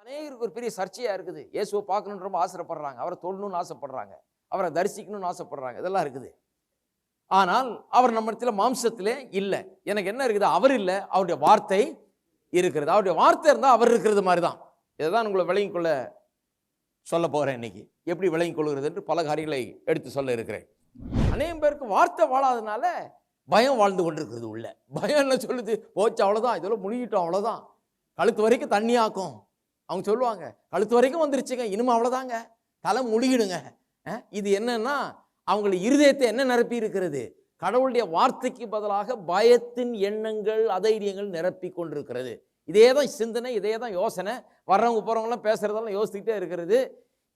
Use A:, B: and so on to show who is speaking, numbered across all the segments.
A: அநேகருக்கு ஒரு பெரிய சர்ச்சையா இருக்குது. இயேசுவை பார்க்கணும்னு ரொம்ப ஆசைப்படுறாங்க, அவரை தொடணும்னு ஆசைப்படுறாங்க, அவரை தரிசிக்கணும்னு ஆசைப்படுறாங்க, இதெல்லாம் இருக்குது. ஆனால் அவர் நம்மிடத்துல மாம்சத்திலே இல்லை. எனக்கு என்ன இருக்குது? அவர் இல்லை, அவருடைய வார்த்தை இருக்கிறது. அவருடைய வார்த்தை இருந்தால் அவர் இருக்கிறது மாதிரி தான். இதைதான் உங்களை விளங்கிக் கொள்ள சொல்ல போகிறேன் இன்னைக்கு. எப்படி விளங்கிக் கொள்கிறது என்று பல காரியங்களை எடுத்து சொல்ல இருக்கிறேன். அநேகம் பேருக்கு வார்த்தை வாழாதனால பயம் வாழ்ந்து கொண்டிருக்கிறது. உள்ள பயம் என்ன சொல்லுது? போச்சு அவ்வளோதான், இதெல்லாம் முழுகிட்டோம், அவ்வளோதான், கழுத்து வரைக்கும் தண்ணி ஆக்கும். அவங்க சொல்லுவாங்க, கழுத்து வரைக்கும் வந்துருச்சுங்க, இனிமே அவ்வளோதாங்க, தலை முழுகிடுங்க. இது என்னன்னா அவங்களுடைய இருதயத்தை என்ன நிரப்பி இருக்கிறது? கடவுளுடைய வார்த்தைக்கு பதிலாக பயத்தின் எண்ணங்கள், அதைரியங்கள் நிரப்பி கொண்டிருக்கிறது. இதே தான் சிந்தனை, இதே தான் யோசனை. வர்றவங்க போகிறவங்களாம் பேசுறதெல்லாம் யோசித்துக்கிட்டே இருக்கிறது.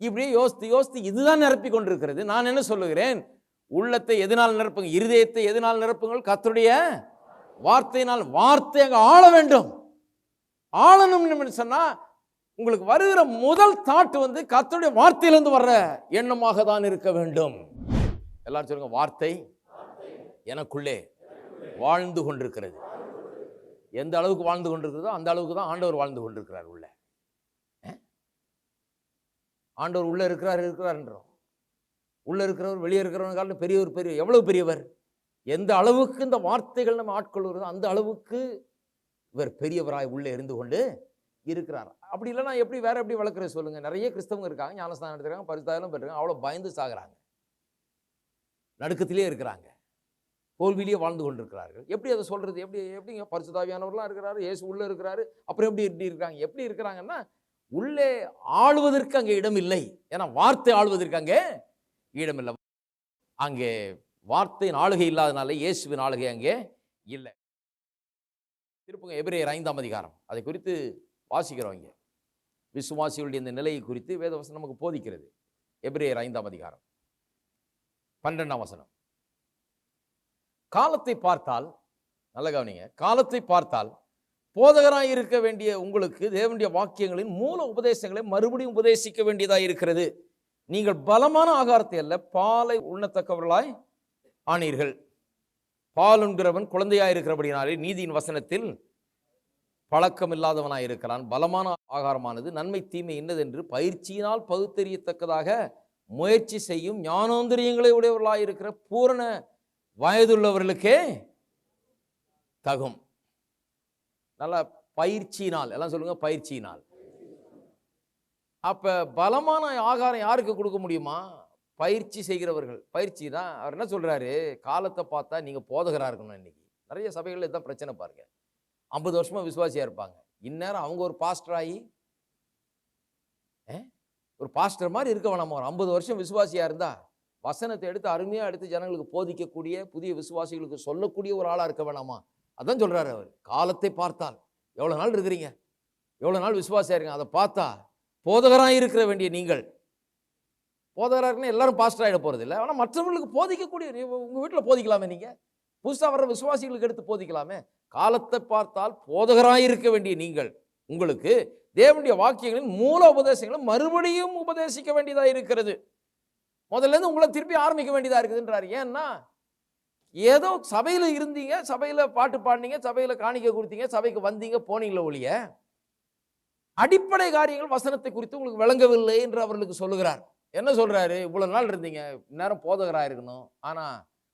A: இப்படியே யோசித்து யோசித்து இதுதான் நிரப்பி கொண்டிருக்கிறது. நான் என்ன சொல்லுகிறேன்? உள்ளத்தை எதனால் நிரப்புங்க? இருதயத்தை எதனால் நிரப்புங்கள்? கர்த்தருடைய வார்த்தையினால். வார்த்தை அங்கே ஆள வேண்டும். ஆளணும் சொன்னா உங்களுக்கு வருகிற முதல் தாட் கர்த்தருடைய வார்த்தையிலிருந்து வர்ற எண்ணமாக தான் இருக்க வேண்டும். எல்லாரும் சொல்லுங்க, வார்த்தை எனக்குள்ளே வாழ்ந்து கொண்டிருக்கிறது. எந்த அளவுக்கு வாழ்ந்து கொண்டிருக்கிறதோ அந்த அளவுக்கு தான் ஆண்டவர் வாழ்ந்து கொண்டிருக்கிறார். உள்ள ஆண்டவர் உள்ள இருக்கிறார்ன்றோம். உள்ள இருக்கிறவர் வெளியே இருக்கிறவங்க பெரியவர், பெரிய எவ்வளவு பெரியவர், எந்த அளவுக்கு இந்த வார்த்தைகள் நம்ம ஆட்கொள்கிறதோ அந்த அளவுக்கு இவர் பெரியவராய் உள்ளே இருந்து கொண்டு இருக்கிறார். அப்படி இல்லைன்னா எப்படி வேற எப்படி வளர்க்குறது சொல்லுங்க? நிறைய கிறிஸ்தவங்க இருக்காங்க, ஞானஸ்தானம் எடுத்துருக்காங்க, பரிசுத்தாலும் பெற்றுருக்காங்க, அவ்வளோ பயந்து சாகுறாங்க, நடுக்கத்திலே இருக்கிறாங்க, தோல்வியிலேயே வாழ்ந்து கொண்டிருக்கிறார்கள். எப்படி அதை சொல்றது? எப்படிங்க பரிசுத்தாவியானவர்களாம் இருக்கிறாரு, இயேசு உள்ள இருக்கிறாரு, அப்புறம் எப்படி இருக்காங்க? எப்படி இருக்கிறாங்கன்னா உள்ளே ஆளுவதற்கு அங்கே இடம் இல்லை. ஏன்னா வார்த்தை ஆளுவதற்கு அங்கே இடம் இல்லை. அங்கே வார்த்தையின் ஆளுகை இல்லாதனால இயேசுவின் ஆளுகை அங்கே இல்லை. திருப்புங்க எபிரேயர் 5ஆம் அதிகாரம், அதை குறித்து வாசிக்கிறோம். இங்கே விசுவாசிகளுடைய இந்த நிலையை குறித்து வேதவசனம் நமக்கு போதிக்கிறது. எபிரேயர் 5ஆம் அதிகாரம் 12ஆம் வசனம். காலத்தை பார்த்தால், நல்ல கவனிங்க, காலத்தை பார்த்தால் போதகராய் இருக்க வேண்டிய உங்களுக்கு தேவனுடைய வாக்கியங்களின் மூல உபதேசங்களை மறுபடியும் உபதேசிக்க வேண்டியதாக இருக்கிறது. நீங்கள் பலமான ஆகாரத்தை அல்ல, பாலை உண்ணத்தக்கவர்களாய் ஆனீர்கள். பால் உண்கிறவன் குழந்தையாய் இருக்கிறபடினாலே நீதியின் வசனத்தில் பழக்கம் இல்லாதவனாய் இருக்கிறான். பலமான ஆகாரமானது நன்மை தீமை என்னதென்று பயிற்சியினால் பகுத்தறியத்தக்கதாக முயற்சி செய்யும் ஞானோந்தரியங்களை உடையவர்களாய் இருக்கிற பூரண வயதுள்ளவர்களுக்கே தகும். நல்ல பயிற்சியினால், எல்லாம் சொல்லுங்க, பயிற்சியினால். அப்ப பலமான ஆகாரம் யாருக்கு கொடுக்க முடியுமா? பயிற்சி செய்கிறவர்கள். பயிற்சி தான். அவர் என்ன சொல்றாரு? காலத்தை பார்த்தா நீங்க போதகரா இருக்கணும். இன்னைக்கு நிறைய சபைகள் இதுதான் பிரச்சனை. பாருங்க, 50 வருஷமா விசுவாசியா இருப்பாங்க, இந்நேரம் அவங்க ஒரு பாஸ்டர் ஆகி ஒரு பாஸ்டர் மாதிரி இருக்க வேணாமா? ஒரு 50 வருஷம் விசுவாசியா இருந்தா வசனத்தை எடுத்து அருமையா எடுத்து ஜனங்களுக்கு போதிக்கக்கூடிய, புதிய விசுவாசிகளுக்கு சொல்லக்கூடிய ஒரு ஆளா இருக்க வேணாமா? அதான் சொல்றாரு அவர். காலத்தை பார்த்தால் எவ்வளவு நாள் இருக்கிறீங்க, எவ்வளவு நாள் விசுவாசியா இருக்கீங்க, அதை பார்த்தா போதகராக இருக்கிற வேண்டிய நீங்கள். போதகராக இருக்குன்னா எல்லாரும் பாஸ்டர் ஆகிட போறது இல்லை, ஆனால் மற்றவர்களுக்கு போதிக்கக்கூடிய, உங்க வீட்டில் போதிக்கலாமே, நீங்க புதுசாக வர்ற விசுவாசிகளுக்கு எடுத்து போதிக்கலாமே. காலத்தை பார்த்தால் போதகராக இருக்க வேண்டிய நீங்கள் உங்களுக்கு தேவனுடைய வாக்கியங்களின் மூல உபதேசங்களை மறுபடியும் உபதேசிக்க வேண்டியதா இருக்கிறது. முதல்ல இருந்து உங்களை திருப்பி ஆரம்பிக்க வேண்டியதா இருக்குதுன்றாரு. ஏன்னா ஏதோ சபையில இருந்தீங்க, சபையில பாட்டு பாடினீங்க, சபையில காணிக்கை கொடுத்தீங்க, சபைக்கு வந்தீங்க, போனீங்களே ஒழிய அடிப்படை காரியங்கள் வசனத்தை குறித்து உங்களுக்கு விளங்கவில்லை என்று அவர்களுக்கு சொல்லுகிறார். என்ன சொல்றாரு? இவ்வளவு நாள் இருந்தீங்க, நேரம் போதகராக இருக்கணும், ஆனா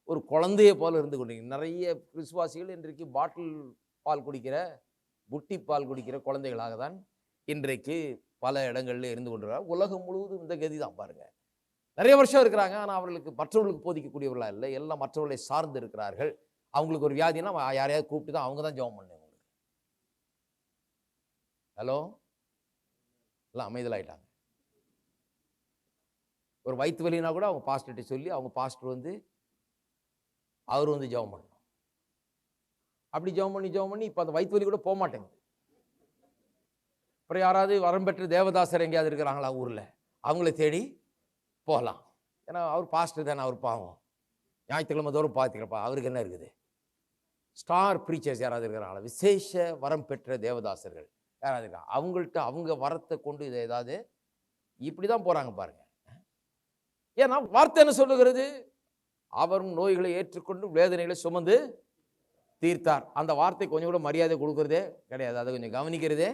A: ஒரு குழந்தைய போல இருந்து கொண்டீங்க. நிறைய விசுவாசிகள் இன்றைக்கு பாட்டில் பால் குடிக்கிற, புட்டி பால் குடிக்கிற குழந்தைகளாக தான் இன்றைக்கு பல இடங்கள்ல இருந்து கொண்டிருக்கிறார். உலகம் முழுவதும் இந்த கதி தான். பாருங்க, நிறைய வருஷம் இருக்கிறாங்க, ஆனால் அவர்களுக்கு மற்றவர்களுக்கு போதிக்கக்கூடியவர்களா இல்லை, எல்லாம் மற்றவர்களை சார்ந்து இருக்கிறார்கள். அவங்களுக்கு ஒரு வியாதினா யாரையாவது கூப்பிட்டு தான் அவங்க தான் ஜெபம் பண்ணுவாங்க. ஹலோ, எல்லாம் அமைதலாயிட்டாங்க. ஒரு வயிற்று வலினா கூட அவங்க பாஸ்டர்கிட்ட சொல்லி அவங்க பாஸ்டர் அவர் ஜெபம் பண்ணணும். அப்படி ஜெபம் பண்ணி இப்போ அந்த வயிற்று வலி கூட போக மாட்டேங்குது. அப்புறம் யாராவது வரம் பெற்ற தேவதாசர் எங்கேயாவது இருக்கிறாங்களா ஊரில், அவங்கள தேடி போகலாம். ஏன்னா அவர் பாஸ்டர் தானே, அவர் பாவம் ஞாயிற்றுக்கிழமை தோறும் பார்த்துக்கிறப்பா, அவருக்கு என்ன இருக்குது? ஸ்டார் ப்ரீச்சர்ஸ் யாராவது இருக்கிறாங்களா, விசேஷ வரம் பெற்ற தேவதாசர்கள் யாராவது இருக்காங்க, அவங்கள்ட்ட அவங்க வரத்தை கொண்டு இதை ஏதாவது இப்படி தான் போகிறாங்க. பாருங்க, ஏன்னா வார்த்தை என்ன சொல்லுகிறது? அவரும் நோய்களை ஏற்றுக்கொண்டு வேதனைகளை சுமந்து தீர்த்தார். அந்த வார்த்தை கொஞ்சம் கூட மரியாதை கொடுக்கறதே கிடையாது, அதை கொஞ்சம் கவனிக்கிறதே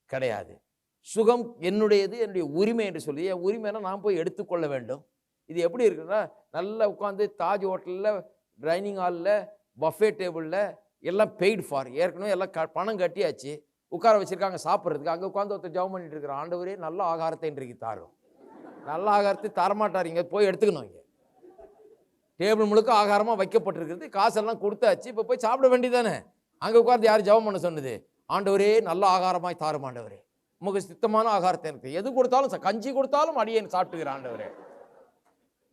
A: கிடையாது. சுகம் என்னுடையது, என்னுடைய உரிமை என்று சொல்லி, என் உரிமைனா நான் போய் எடுத்துக்கொள்ள வேண்டும். இது எப்படி இருக்குன்னா, நல்லா உட்காந்து தாஜ் ஹோட்டலில் டைனிங் ஹாலில் பஃபே டேபிளில் எல்லாம் பெய்டு ஃபார், ஏற்கனவே எல்லாம் பணம் கட்டியாச்சு, உட்கார வச்சிருக்காங்க சாப்பிட்றதுக்கு. அங்கே உட்காந்து ஒருத்தர் ஜெபம் பண்ணிட்டு இருக்கிற, ஆண்டவரே நல்ல ஆகாரத்தை இன்றைக்கு தாரும். நல்ல ஆகாரத்தை தரமாட்டார், இங்கே போய் எடுத்துக்கணும். இங்கே டேபிள் முழுக்க ஆகாரமாக வைக்கப்பட்டிருக்கிறது, காசெல்லாம் கொடுத்தாச்சு, இப்போ போய் சாப்பிட வேண்டியதானே. அங்கே உட்காந்து யார் ஜெபம் பண்ண சொன்னது? ஆண்டவரே நல்ல ஆகாரமாய் தாரும் ஆண்டவரே, உமக்கு சித்தமான ஆகாரத்தை எனக்கு எது கொடுத்தாலும், கஞ்சி கொடுத்தாலும் அடியேன் சாப்பிட்டுக்கிறேன் ஆண்டவரே.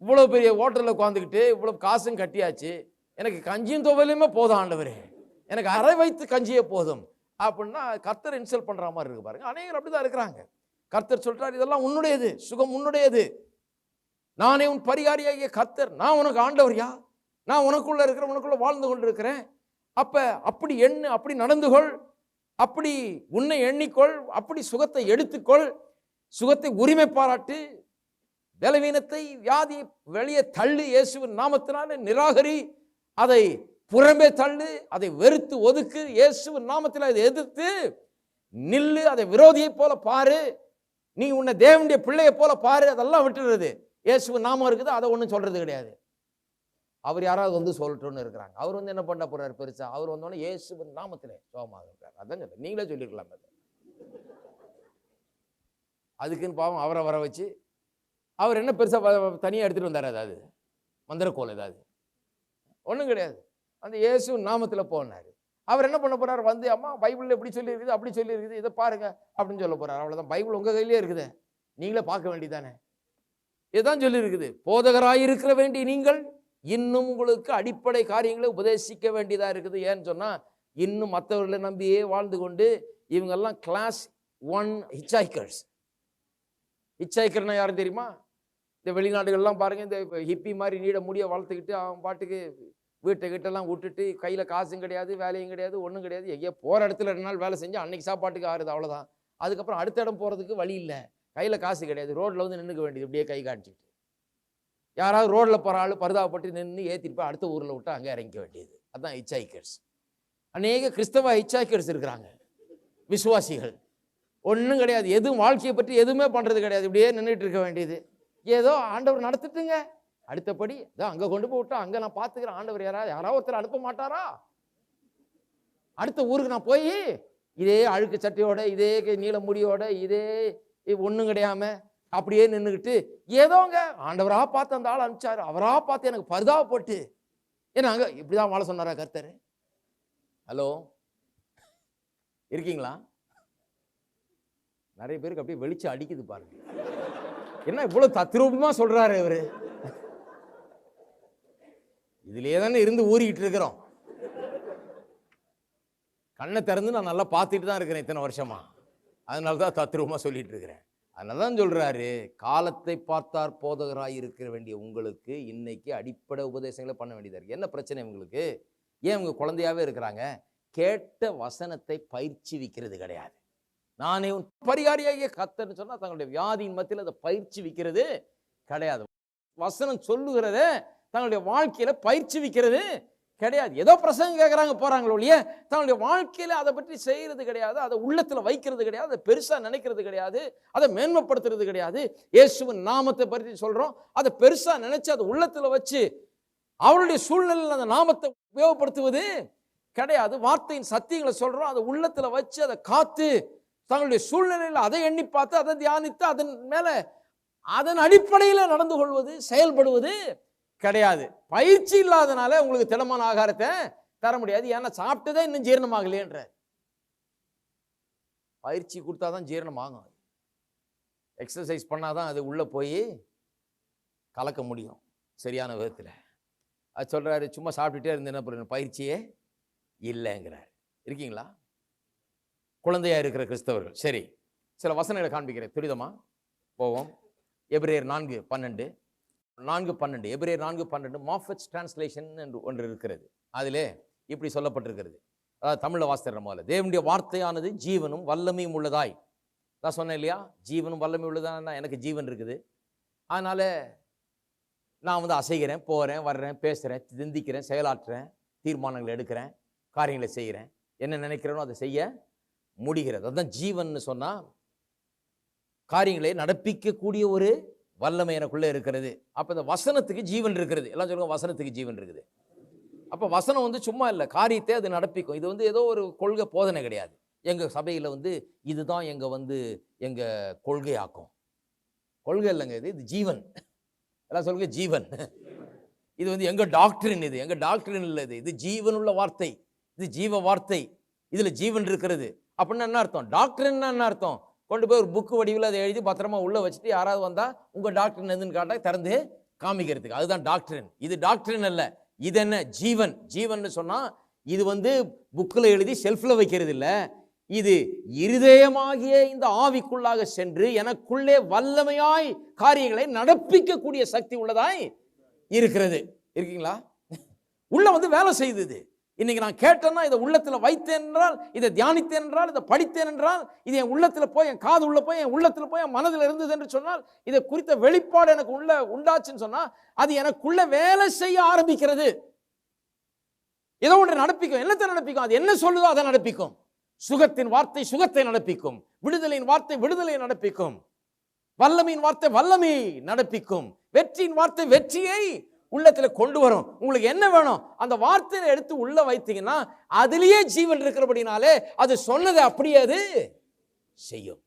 A: இவ்வளோ பெரிய ஹோட்டலில் உட்காந்துக்கிட்டு இவ்வளோ காசும் கட்டியாச்சு, எனக்கு கஞ்சியும் துவையிலுமே போதும் ஆண்டவரே, எனக்கு அரை வைத்து கஞ்சியே போதும் அப்படின்னா கர்த்தர் இன்சல்ட் பண்ணுற மாதிரி இருக்கு பாருங்க. அநேகர் அப்படி தான் இருக்கிறாங்க. கர்த்தர் சொல்றார், இதெல்லாம் உன்னுடையது, சுகம் உன்னுடையது, நானே உன் பரிகாரியாகிய கர்த்தர், நான் உனக்கு ஆண்டவரியா, நான் உனக்குள்ள இருக்கிற, உனக்குள்ள வாழ்ந்து கொண்டு இருக்கிறேன். அப்ப அப்படி எண்ணு, அப்படி நடந்து கொள், அப்படி உன்னை எண்ணிக்கொள், அப்படி சுகத்தை எடுத்துக்கொள், சுகத்தை உரிமை பாராட்டு, பலவீனத்தை வியாதியை வெளியே தள்ளு, இயேசுவின் நாமத்தினாலே நிராகரி, அதை புறம்பே தள்ளு, அதை வெறுத்து ஒதுக்கு, இயேசுவின் நாமத்தில் அதை எதிர்த்து நில்லு, அதை விரோதியை போல பாரு, நீ உன்னை தேவனுடைய பிள்ளையை போல பாரு, அதெல்லாம் விட்டுறது. இயேசுவின் நாமம் இருக்குது, அதை ஒன்றும் சொல்றது கிடையாது. அவர் யாராவது வந்து சொல்லட்டும்னு இருக்கிறாங்க. அவர் வந்து என்ன பண்ண போறாரு பெருசா? அவர் வந்தோடனே இயேசுவின் நாமத்திலே சுகமாக இருக்கார். அதான் சொல்றேன், நீங்களே சொல்லிருக்கலாம். அதுக்குன்னு பாவம் அவரை வர வச்சு அவர் என்ன பெருசா தனியாக எடுத்துட்டு வந்தார்? ஏதாவது மந்திரக்கோள் ஏதாவது? ஒன்றும் கிடையாது. அந்த இயேசுவின் நாமத்தில் போனார். அவர் என்ன பண்ண போறாரு? வந்து அம்மா பைபிளில் எப்படி சொல்லியிருக்குது, அப்படி சொல்லியிருக்குது, இதை பாருங்க அப்படின்னு சொல்ல போறாரு. அவ்வளோதான். பைபிள் உங்க கையிலே இருக்குது, நீங்களே பார்க்க வேண்டியதானே. இதுதான் சொல்லியிருக்குது, போதகராயிருக்கிற வேண்டிய நீங்கள் இன்னும் உங்களுக்கு அடிப்படை காரியங்களை உபதேசிக்க வேண்டியதாக இருக்குது. ஏன்னு சொன்னால், இன்னும் மற்றவர்களை நம்பியே வாழ்ந்து கொண்டு இவங்கெல்லாம் கிளாஸ் 1 ஹிச்ஹைக்கர்ஸ். ஹிச்ஹைக்கர்னா யாரும் தெரியுமா? இந்த வெளிநாடுகள்லாம் பாருங்க, இந்த ஹிப்பி மாதிரி நீட முடிய வளர்த்துக்கிட்டு அவன் பாட்டுக்கு வீட்டை கிட்டெல்லாம் விட்டுட்டு, கையில் காசும் கிடையாது, வேலையும் கிடையாது, ஒன்றும் கிடையாது, எங்கேயோ போகிற இடத்துல 2 நாள் வேலை செஞ்சு அன்னைக்கு சாப்பாட்டுக்கு ஆறுது, அவ்வளோதான். அதுக்கப்புறம் அடுத்த இடம் போகிறதுக்கு வழி இல்லை, கையில் காசு கிடையாது, ரோட்டில் வந்து நின்றுக்க வேண்டியது, இப்படியே கை காட்டிக்கிட்டு. யாராவது ரோட்டில் போகிற ஆள் பரிதாபப்பட்டு நின்று ஏற்றிட்டு போய் அடுத்த ஊரில் விட்டு அங்கே இறங்கிக்க வேண்டியது. அதுதான் ஹிச்ஹைக்கர்ஸ். அநேக கிறிஸ்தவ ஹிச்ஹைக்கர்ஸ் இருக்கிறாங்க, விசுவாசிகள். ஒன்றும் கிடையாது, எதுவும் வாழ்க்கையை பற்றி எதுவுமே பண்ணுறது கிடையாது, இப்படியே நின்றுட்டு இருக்க வேண்டியது. ஏதோ ஆண்டவர் நடத்திட்டுங்க, அடுத்தபடி இதோ அங்கே கொண்டு போய் விட்டா அங்கே நான் பார்த்துக்கிறேன், ஆண்டவர் யாராவது ஒருத்தர் அனுப்ப மாட்டாரா? அடுத்த ஊருக்கு நான் போய் இதே அழுக்கு சட்டையோட, இதே நீல முடியோட, இதே ஒன்றும் கிடையாம அப்படியே நின்றுக்கிட்டு, ஏதோங்க ஆண்டவரா பார்த்து அந்த ஆள் அனுப்பிச்சாரு, அவரா பார்த்து எனக்கு பரிதாபப்பட்டு, ஏன்னா அங்கே இப்படிதான் வாழ சொன்னாரா கர்த்தர்? ஹலோ, இருக்கீங்களா? நிறைய பேருக்கு அப்படியே வெளிச்சம் அடிக்குது பாருங்க. என்ன இவ்வளவு தத்ரூபமா சொல்றாரு இவரு? இதுலயே தானே இருந்து ஊறிக்கிட்டு இருக்கிறோம். கண்ணை திறந்து நான் நல்லா பார்த்துட்டு தான் இருக்கிறேன் இத்தனை வருஷமா, அதனாலதான் தத்ரூபமா சொல்லிட்டு இருக்கிறேன். அதனாலதான் சொல்றாரு, காலத்தை பார்த்தார் போதகராய் இருக்க வேண்டிய உங்களுக்கு இன்னைக்கு அடிப்படை உபதேசங்களை பண்ண வேண்டியதா இருக்கு. என்ன பிரச்சனை உங்களுக்கு? ஏன் உங்க குழந்தையாவே இருக்கிறாங்க? கேட்ட வசனத்தை பயிற்சி கிடையாது. நானே உன் பரிகாரியாகிய கர்த்தர்னு சொன்னா தங்களுடைய வியாதியின் மத்தியில் அதை பயிற்சி கிடையாது. வசனம் சொல்லுகிறத தங்களுடைய வாழ்க்கையில பயிற்சி கிடையாது. ஏதோ பிரசங்கம் கேட்கறாங்க போறாங்களோ இல்லையா, தங்களுடைய வாழ்க்கையில அதை பற்றி செய்யறது கிடையாது, அதை உள்ளத்துல வைக்கிறது கிடையாது, அதை பெருசா நினைக்கிறது கிடையாது, அதை மேன்மைப்படுத்துறது கிடையாது. இயேசுவின் நாமத்தை பற்றி சொல்றோம், அதை பெருசா நினைச்சு அதை உள்ளத்துல வச்சு அவருடைய சூழ்நிலையில் அந்த நாமத்தை உபயோகப்படுத்துவது கிடையாது. வார்த்தையின் சத்தியங்களை சொல்றோம், அதை உள்ளத்துல வச்சு அதை காத்து தங்களுடைய சூழ்நிலையில் அதை எண்ணி பார்த்து அதை தியானித்து அதன் மேல அதன் அடிப்படையில் நடந்து கொள்வது, செயல்படுவது கிடையாது. பயிற்சி இல்லாதனால உங்களுக்கு திடமான ஆகாரத்தை தர முடியாது. ஏன்னா சாப்பிட்டதே இன்னும் ஜீரணமாகலையன்ற. பயிற்சி கொடுத்தாதான் ஜீரணம் ஆகும். எக்ஸசைஸ் பண்ணாதான் அது உள்ள போய் கலக்க முடியும் சரியான விதத்தில். அது சொல்றாரு, சும்மா சாப்பிட்டுட்டே இருந்து என்ன பண்ணுங்க, பயிற்சியே இல்லைங்கிறார். இருக்கீங்களா? குழந்தையா இருக்கிற கிறிஸ்தவர்கள். சரி, சில வசனங்களை காண்பிக்கிறேன், துரிதமா போவோம். எபிரேயர் 4:12 எபிரேயர் 4:12 மாஃபெட்ஸ் டிரான்ஸ்லேஷன் என்று ஒன்று இருக்கிறது. அதிலே இப்படி சொல்லப்பட்டிருக்கிறது. அதாவது தமிழில் வாசித்தர் போல, தேவனுடைய வார்த்தையானது ஜீவனும் வல்லமையும் உள்ளதாய். நான் சொன்னேன் இல்லையா, ஜீவனும் வல்லமை உள்ளதான்னா எனக்கு ஜீவன் இருக்குது, அதனால நான் வந்து அசைகிறேன், போகிறேன், வர்றேன், பேசுகிறேன், சிந்திக்கிறேன், செயலாற்றுறேன், தீர்மானங்களை எடுக்கிறேன், காரியங்களை செய்கிறேன், என்ன நினைக்கிறேனோ அதை செய்ய முடிகிறது. அதுதான் ஜீவன் சொன்னா காரியங்களை நடப்பிக்கக்கூடிய ஒரு வல்லமை எனக்குள்ள இருக்கிறது. அப்ப இந்த வசனத்துக்கு ஜீவன் இருக்கிறது. எல்லாம் சொல்லுங்க, வசனத்துக்கு ஜீவன் இருக்குது. அப்ப வசனம் வந்து சும்மா இல்லை, காரியத்தை அது நடப்பிக்கும். இது வந்து ஏதோ ஒரு கொள்கை போதனை கிடையாது. எங்க சபையில வந்து இதுதான் எங்க கொள்கையாக்கும். கொள்கை இல்லைங்க, இது ஜீவன். எல்லாம் சொல்லுங்க, ஜீவன். இது வந்து எங்க டாக்டரின், இது எங்க டாக்டரின் இல்லை, இது ஜீவனுள்ள வார்த்தை, இது ஜீவ வார்த்தை, இதுல ஜீவன் இருக்கிறது. அப்படின்னு என்ன அர்த்தம்? டாக்டரின் என்ன அர்த்தம்? கொண்டு போய் ஒரு புக்கு வடிவில் அதை எழுதி பத்திரமா உள்ள வச்சுட்டு யாராவது வந்தா உங்க டாக்டரின் எதுன்னு காட்டா திறந்து காமிக்கிறதுக்கு, அதுதான் டாக்டரின். இது டாக்டரின் அல்ல. இது என்ன? ஜீவன். ஜீவன் சொன்னா இது வந்து புக்கில் எழுதி ஷெல்ஃபில் வைக்கிறது இல்லை. இது இருதயமாகிய இந்த ஆவிக்குள்ளாக சென்று எனக்குள்ளே வல்லமையாய் காரியங்களை நடப்பிக்கக்கூடிய சக்தி உள்ளதாய் இருக்கிறது. இருக்கீங்களா? உள்ள வந்து வேலை செய்தது. இன்னைக்கு நான் கேட்டேன்னா, இதை உள்ளத்துல வைத்தேன் என்றால், இதை தியானித்தேன் என்றால், இதை படித்தேன் என்றால், இது என் உள்ளத்துல போய், என் காது உள்ள போய், என் உள்ளத்துல போய், என் மனதில் இருந்தது என்று சொன்னால், இதை குறித்த வெளிப்பாடு எனக்கு உள்ள உண்டாச்சுன்னு சொன்னா, அது எனக்குள்ள வேலை செய்ய ஆரம்பிக்கிறது. ஏதோ ஒன்று நடப்பிக்கும். என்னத்தை நடப்பிக்கும்? அது என்ன சொல்லுதோ அதை நடப்பிக்கும். சுகத்தின் வார்த்தை சுகத்தை நடப்பிக்கும். விடுதலையின் வார்த்தை விடுதலையை நடப்பிக்கும். வல்லமையின் வார்த்தை வல்லமையை நடப்பிக்கும். வெற்றியின் வார்த்தை வெற்றியை உள்ளத்துல கொண்டு வரும். உங்களுக்கு என்ன வேணும்? அந்த வார்த்தையை எடுத்து உள்ள வைத்தீங்கன்னா அதிலேயே ஜீவன் இருக்கிறபடினாலே அது சொன்னதை அப்படியே அது செய்யும்.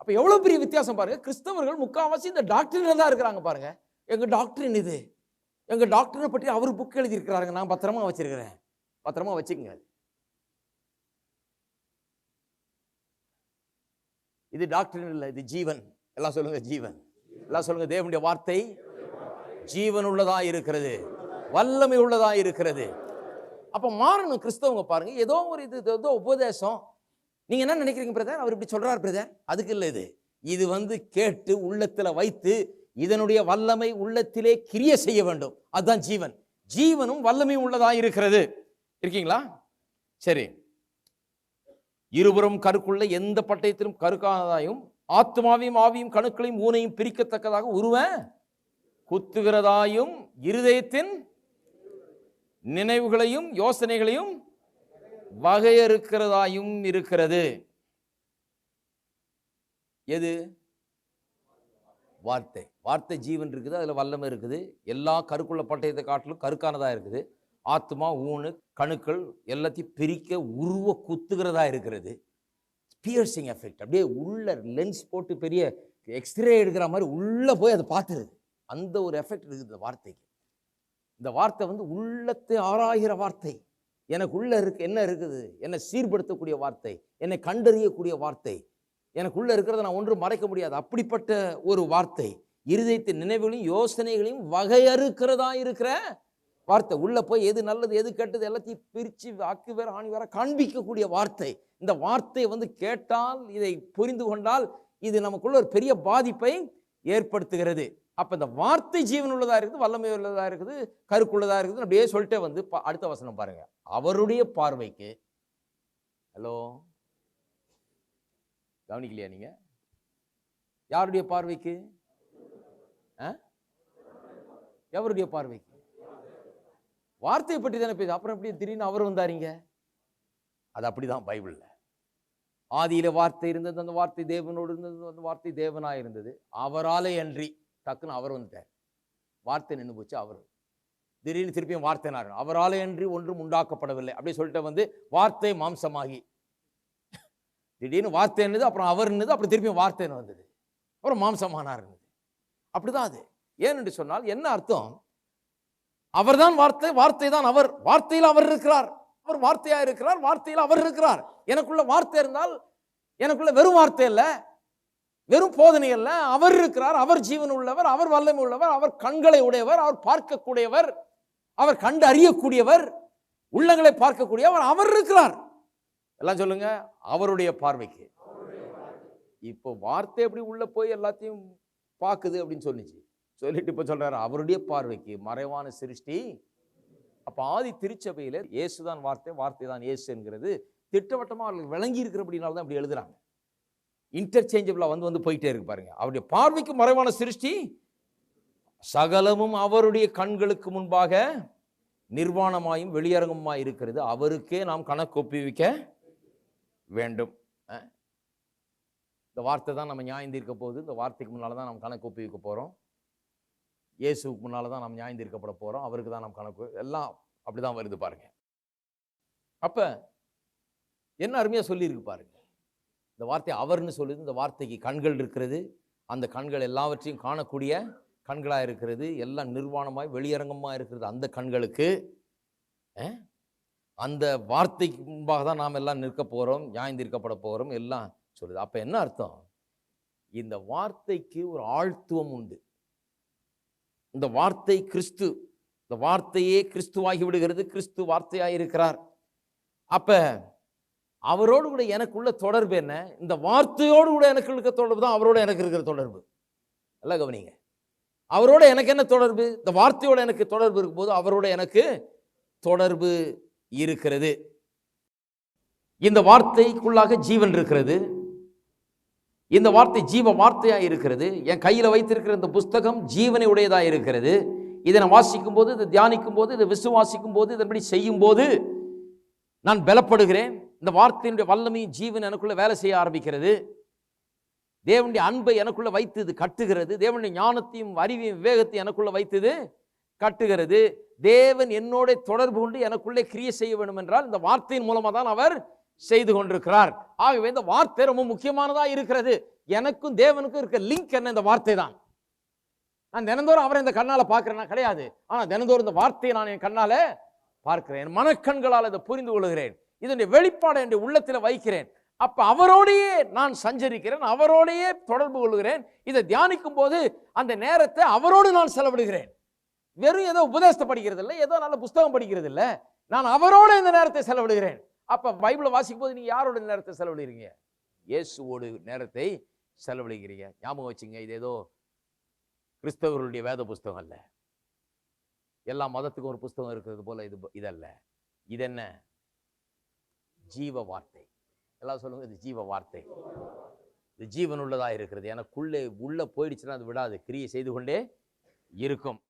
A: அப்ப எவ்வளவு பெரிய வித்தியாசம் பாருங்க. கிறிஸ்தவர்கள் முக்காவாசி இந்த டாக்டரின் தான் இருக்கிறாங்க. பாருங்க, எங்க டாக்டரின் இது, எங்க டாக்டரை பற்றி அவர் புக் எழுதி இருக்கிறாங்க, நான் பத்திரமா வச்சிருக்கிறேன். பத்திரமா வச்சுக்கங்க. இது டாக்டரின் இல்லை, இது ஜீவன். எல்லாம் சொல்லுங்க, ஜீவன். எல்லாம் சொல்லுங்க, தேவனுடைய வார்த்தை ஜீவன் உள்ளதா இருக்கிறது, வல்லமை உள்ளதா இருக்கிறது. அப்ப மாறணும் கிறிஸ்தவங்க. பாருங்க, ஏதோ ஒரு ஏதோ உபதேசம். நீங்க என்ன நினைக்கிறீங்க பிரதர், அவர் இப்படி சொல்றார் பிரதர்? அதுக்கு இல்லை. இது வந்து கேட்டு உள்ளத்துல வைத்து இதனுடைய வல்லமை உள்ளத்திலே கிரியை செய்ய வேண்டும். அதுதான் ஜீவன். ஜீவனும் வல்லமையும் உள்ளதா இருக்கிறது. இருக்கீங்களா? சரி. இருபுறம் கருக்குள்ள எந்த பட்டயத்திலும் கருக்கானதாயும் ஆத்மாவையும் ஆவியும் கணுக்களையும் ஊனையும் பிரிக்கத்தக்கதாக உருவ குத்துகிறதாயும் இருதயத்தின் நினைவுகளையும் யோசனைகளையும் வகையறுக்கிறதாயும் இருக்கிறது. எது? வார்த்தை. வார்த்தை ஜீவன் இருக்குது, அதுல வல்லமை இருக்குது. எல்லா கருக்குள்ள பட்டயத்தை காட்டிலும் கருக்கானதா இருக்குது. ஆத்மா, ஊனு, கணுக்கள் எல்லாத்தையும் பிரிக்க உருவ குத்துகிறதா இருக்கிறது. Piercing effect. அப்படியே உள்ள லென்ஸ் போட்டு பெரிய எக்ஸ்ரே எடுக்கிற மாதிரி உள்ள போய் அதை பார்த்துருது. அந்த ஒரு எஃபெக்ட் இருக்குது இந்த வார்த்தைக்கு. இந்த வார்த்தை வந்து உள்ளத்தை ஆராய்கிற வார்த்தை. எனக்குள்ள என்ன இருக்குது, என்னை சீர்படுத்தக்கூடிய வார்த்தை, என்னை கண்டறியக்கூடிய வார்த்தை. எனக்குள்ள இருக்கிறத நான் ஒன்றும் மறைக்க முடியாது. அப்படிப்பட்ட ஒரு வார்த்தை. இருதயத்தின் நினைவுகளையும் யோசனைகளையும் வகையறுக்கிறதா இருக்கிற வார்த்தை. உள்ள போய் எது நல்லது எது கெட்டது எல்லாத்தையும் பிரித்து அக்கு வேற ஆணி வேற காண்பிக்கக்கூடிய வார்த்தை. இந்த வார்த்தையை வந்து கேட்டால், இதை புரிந்து கொண்டால், இது நமக்குள்ள ஒரு பெரிய பாதிப்பை ஏற்படுத்துகிறது. அப்ப இந்த வார்த்தை ஜீவன் உள்ளதா இருக்குது, வல்லமை உள்ளதா இருக்குது, கருக்குள்ளதா இருக்குது. அப்படியே சொல்லிட்டே வந்து அடுத்த வசனம் பாருங்க. அவருடைய பார்வைக்கு, ஹலோ கவனிக்கலையா நீங்க? யாருடைய பார்வைக்கு? எவருடைய பார்வைக்கு? வார்த்தையை பற்றி தானே பேச. அப்புறம் எப்படி திடீர்னு அவர் வந்தாருங்க? அது அப்படிதான் பைபிள்ல. ஆதியில வார்த்தை இருந்தது, அந்த வார்த்தை தேவனோடு இருந்தது, அந்த வார்த்தை தேவனாய் இருந்தது. அவராலே அன்றி, டக்குன்னு அவர் வந்துட்டார். வார்த்தை நின்று போச்சு. அவர் திடீர்னு திருப்பியும் வார்த்தை நாள், அவராலே அன்றி ஒன்றும் உண்டாக்கப்படவில்லை அப்படி சொல்லிட்டு வந்து வார்த்தை மாம்சமாகி, திடீர்னு வார்த்தை என்னது, அப்புறம் அவர் என்னது, அப்புறம் திருப்பியும் வார்த்தை வந்தது, அப்புறம் மாம்சமானார் இருந்தது. அப்படிதான் அது. ஏனென்று சொன்னால் என்ன அர்த்தம்? அவர்தான் வார்த்தை, வார்த்தை தான் அவர். வார்த்தையில் அவர் இருக்கிறார், அவர் வார்த்தையா இருக்கிறார், வார்த்தையில் அவர் இருக்கிறார். எனக்குள்ள வார்த்தை இருந்தால் எனக்குள்ள வெறும் வார்த்தை அல்ல, வெறும் போதனை அல்ல, அவர் இருக்கிறார். அவர் ஜீவன் உள்ளவர், அவர் வல்லமை உள்ளவர், அவர் கண்களை உடையவர், அவர் பார்க்கக்கூடியவர், அவர் கண்டு அறியக்கூடியவர், உள்ளங்களை பார்க்கக்கூடியவர், அவர் இருக்கிறார். எல்லாம் சொல்லுங்க, அவருடைய பார்வைக்கு. இப்போ வார்த்தை எப்படி உள்ள போய் எல்லாத்தையும் பார்க்குது அப்படின்னு சொல்லிட்டு இப்ப சொல்றாரு அவருடைய பார்வைக்கு மறைவான சிருஷ்டி. அப்ப ஆதி திருச்சபையில இயேசுதான் வார்த்தை, வார்த்தை தான் இயேசு என்கிறது திட்டவட்டமா அவர்கள் விளங்கி இருக்கிறபடினால தான் அப்படி எழுதுறாங்க. இன்டர்சேஞ்சபிளா வந்து போயிட்டே இருக்கு பாருங்க. அவருடைய பார்வைக்கு மறைவான சிருஷ்டி சகலமும் அவருடைய கண்களுக்கு முன்பாக நிர்வாணமாயும் வெளியரங்கமாய் இருக்கிறது. அவருக்கே நாம் கணக்கு ஒப்புவிக்க வேண்டும். இந்த வார்த்தை தான் நம்ம நியாயம் தீர்க்க போகுது. இந்த வார்த்தைக்கு முன்னால தான் நம்ம கணக்கு ஒப்புவிக்க போகிறோம். இயேசுக்கு முன்னால தான் நம்ம நியாயம் தீர்க்கப்பட போகிறோம். அவருக்கு தான் நம்ம கணக்கு, எல்லாம் அப்படிதான் வருது பாருங்க. அப்ப என்ன அருமையாக சொல்லியிருக்கு பாருங்க. இந்த வார்த்தை அவர்னு சொல்லுது. இந்த வார்த்தைக்கு கண்கள் இருக்கிறது. அந்த கண்கள் எல்லாவற்றையும் காணக்கூடிய கண்களாக இருக்கிறது. எல்லாம் நிர்வாணமாய் வெளியரங்கமாக இருக்கிறது. அந்த கண்களுக்கு அந்த வார்த்தைக்கு முன்பாக தான் நாம் எல்லாம் நிற்க போகிறோம், நியாயம் தீர்க்கப்பட போகிறோம் எல்லாம் சொல்லுது. அப்போ என்ன அர்த்தம்? இந்த வார்த்தைக்கு ஒரு ஆழ்த்துவம் உண்டு. இந்த வார்த்தை கிறிஸ்து, இந்த வார்த்தையே கிறிஸ்துவாகி விடுகிறது. கிறிஸ்து வார்த்தையாக இருக்கிறார். அப்ப அவரோடு கூட எனக்குள்ள தொடர்பு என்ன? இந்த வார்த்தையோடு கூட எனக்கு இருக்க தொடர்பு தான் அவரோட எனக்கு இருக்கிற தொடர்பு. நல்லா கவனிங்க. அவரோட எனக்கு என்ன தொடர்பு? இந்த வார்த்தையோட எனக்கு தொடர்பு இருக்கும்போது அவரோட எனக்கு தொடர்பு இருக்கிறது. இந்த வார்த்தைக்குள்ளாக ஜீவன் இருக்கிறது. இந்த வார்த்தை ஜீவ வார்த்தையா இருக்கிறது. என் கையில் வைத்திருக்கிற இந்த புஸ்தகம் ஜீவனை உடையதா இருக்கிறது. இதை நான் வாசிக்கும் போது, இதை தியானிக்கும் போது, இதை விசுவாசிக்கும் போது, இதன்படி செய்யும் போது நான் பலப்படுகிறேன். இந்த வார்த்தையினுடைய வல்லமையும் ஜீவன் எனக்குள்ள வேலை செய்ய ஆரம்பிக்கிறது. தேவனுடைய அன்பை எனக்குள்ள வைத்து இது கட்டுகிறது. தேவனுடைய ஞானத்தையும் அறிவையும் விவேகத்தையும் எனக்குள்ள வைத்தது கட்டுகிறது. தேவன் என்னோட தொடர்பு கொண்டு எனக்குள்ளே கிரியை செய்ய வேண்டும் என்றால் இந்த வார்த்தையின் மூலமா தான் அவர் செய்து கொண்டிருக்கிறார். ஆகவே இந்த வார்த்தை ரொம்ப முக்கியமானதா இருக்கிறது. எனக்கும் தேவனுக்கும் இருக்க லிங்க் என்ன? இந்த வார்த்தை தான். நான் தினந்தோறும் அவரை இந்த கண்ணால பார்க்கிறேன்னா கிடையாது. ஆனா தினந்தோறும் இந்த வார்த்தையை நான் என் கண்ணால பார்க்கிறேன். மனக்கண்களால் இதை புரிந்து கொள்கிறேன். இதனுடைய வெளிப்பாடு என் உள்ளத்தில் வைக்கிறேன். அப்ப அவரோடையே நான் சஞ்சரிக்கிறேன், அவரோடையே தொடர்பு கொள்கிறேன். இதை தியானிக்கும் போது அந்த நேரத்தை அவரோடு நான் செலவிடுகிறேன். வெறும் ஏதோ உபதேசத்தை படிக்கிறது இல்லை, ஏதோ நல்ல புஸ்தகம் படிக்கிறது இல்லை, நான் அவரோட இந்த நேரத்தை செலவிடுகிறேன். அப்ப பைபிளை வாசிக்கும் போது நீங்க யாரோட நேரத்தை செலவிடுறீங்க? இயேசுவோடு நேரத்தை செலவிடுகிறீங்க. ஞாபகம் வச்சுங்க, இது ஏதோ கிறிஸ்தவர்களுடைய வேத புஸ்தகம் அல்ல. எல்லா மதத்துக்கும் ஒரு புஸ்தகம் இருக்கிறது போல இதல்ல. இது என்ன? ஜீவ வார்த்தை. எல்லாம் சொல்லுங்க, இது ஜீவ வார்த்தை. இது ஜீவன் உள்ளதா இருக்கிறது. எனக்குள்ளே உள்ள போயிடுச்சுன்னா அது விடாது, கிரியை செய்து கொண்டே இருக்கும்.